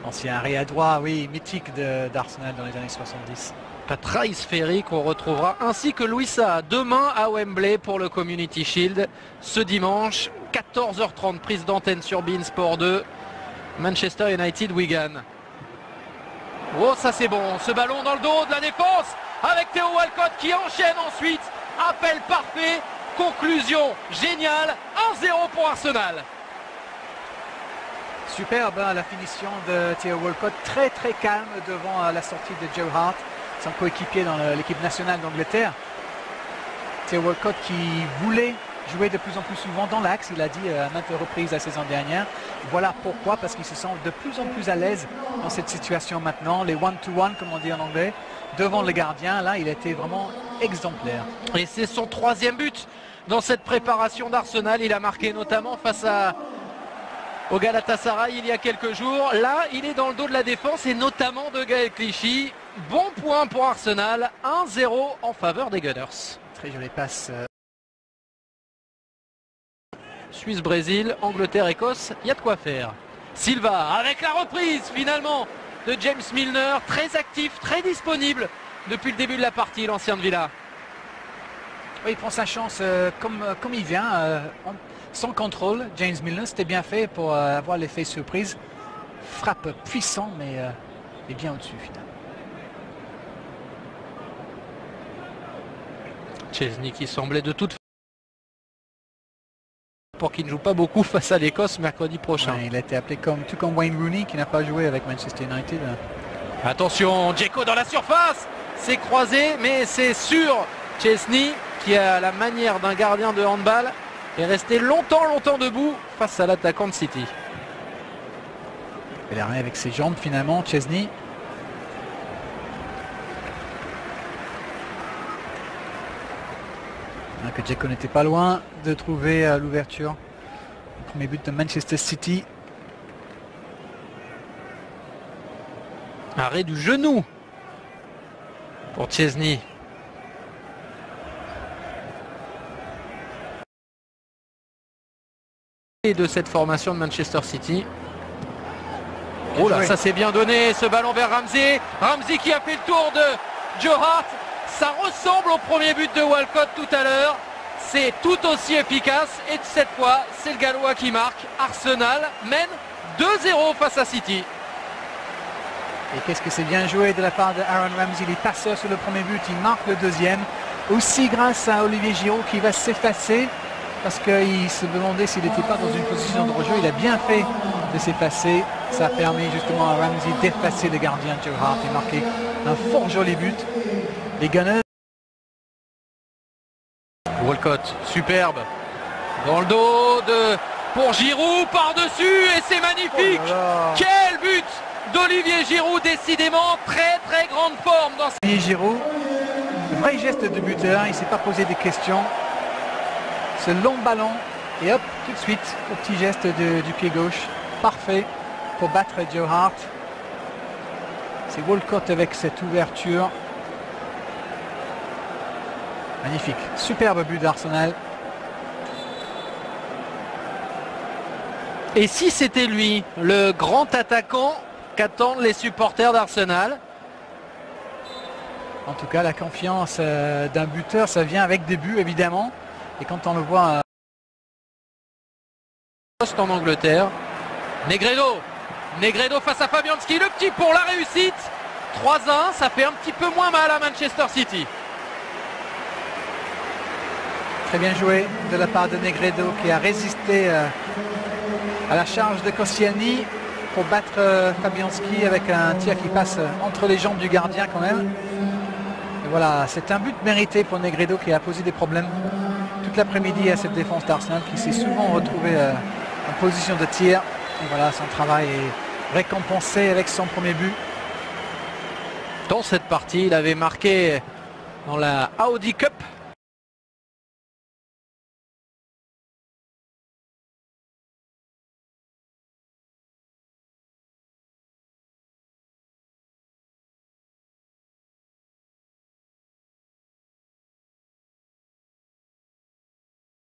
Ancien arrière droit, oui, mythique d'Arsenal dans les années 70. Patrice Ferry qu'on retrouvera ainsi que Louis Saha demain à Wembley pour le Community Shield. Ce dimanche, 14h30, prise d'antenne sur beIN Sport 2. Manchester United Wigan. Oh, ça c'est bon, ce ballon dans le dos de la défense avec Theo Walcott qui enchaîne ensuite. Appel parfait, conclusion géniale, 1-0 pour Arsenal. Superbe hein, la finition de Theo Walcott, très très calme devant la sortie de Joe Hart, son coéquipier dans l'équipe nationale d'Angleterre. Theo Walcott qui voulait jouer de plus en plus souvent dans l'axe, il a dit à maintes reprises la saison dernière. Voilà pourquoi, parce qu'il se sent de plus en plus à l'aise dans cette situation maintenant, les one-to-one comme on dit en anglais, devant le gardien. Là, il a été vraiment exemplaire. Et c'est son 3e but dans cette préparation d'Arsenal. Il a marqué notamment face au Galatasaray il y a quelques jours. Là, il est dans le dos de la défense et notamment de Gaël Clichy. Bon point pour Arsenal, 1-0 en faveur des Gunners. Très jolie passe. Suisse-Brésil, Angleterre-Écosse, il y a de quoi faire. Silva avec la reprise finalement de James Milner, très actif, très disponible depuis le début de la partie, l'ancien de Villa. Oui, il prend sa chance comme il vient, sans contrôle. James Milner, c'était bien fait pour avoir l'effet surprise. Frappe puissant, mais il est bien au-dessus finalement. Chesney qui semblait de toute façon pour qu'il ne joue pas beaucoup face à l'Écosse mercredi prochain. Ouais, il a été appelé tout comme Wayne Rooney qui n'a pas joué avec Manchester United. Attention, Dzeko dans la surface, c'est croisé mais c'est sûr. Chesney qui a la manière d'un gardien de handball est resté longtemps debout face à l'attaquant de City. Il a rien avec ses jambes finalement, Chesney. Que Dzeko n'était pas loin de trouver l'ouverture. Le premier but de Manchester City. Arrêt du genou pour Chesney. Et de cette formation de Manchester City. Oh là, ça s'est bien donné, ce ballon vers Ramsey. Ramsey qui a fait le tour de Joe Hart. Ça ressemble au premier but de Walcott tout à l'heure. C'est tout aussi efficace et cette fois, c'est le Gallois qui marque. Arsenal mène 2-0 face à City. Et qu'est-ce que c'est bien joué de la part de Aaron Ramsey. Il est passeur sur le premier but, il marque le deuxième. Aussi grâce à Olivier Giroud qui va s'effacer parce qu'il se demandait s'il n'était pas dans une position de rejeu. Il a bien fait de s'effacer. Ça a permis justement à Ramsey d'effacer le gardien Joe Hart et marquer un fort joli but. Les Gunners. Walcott, superbe. Dans le dos pour Giroud, par-dessus et c'est magnifique. Oh, quel but d'Olivier Giroud, décidément très très grande forme dans Olivier Giroud, vrai geste de buteur, il ne s'est pas posé des questions. Ce long ballon et hop, tout de suite, au petit geste du pied gauche. Parfait pour battre Joe Hart. C'est Walcott avec cette ouverture. Magnifique, superbe but d'Arsenal. Et si c'était lui, le grand attaquant qu'attendent les supporters d'Arsenal? En tout cas, la confiance d'un buteur, ça vient avec des buts évidemment. Et quand on le voit en Angleterre, Negredo face à Fabianski, le petit pour la réussite. 3-1, ça fait un petit peu moins mal à Manchester City. Très bien joué de la part de Negredo qui a résisté à la charge de Koscielny pour battre Fabianski avec un tir qui passe entre les jambes du gardien quand même. Et voilà, c'est un but mérité pour Negredo qui a posé des problèmes toute l'après-midi à cette défense d'Arsenal qui s'est souvent retrouvé en position de tir. Et voilà, son travail est récompensé avec son premier but. Dans cette partie, il avait marqué dans la Audi Cup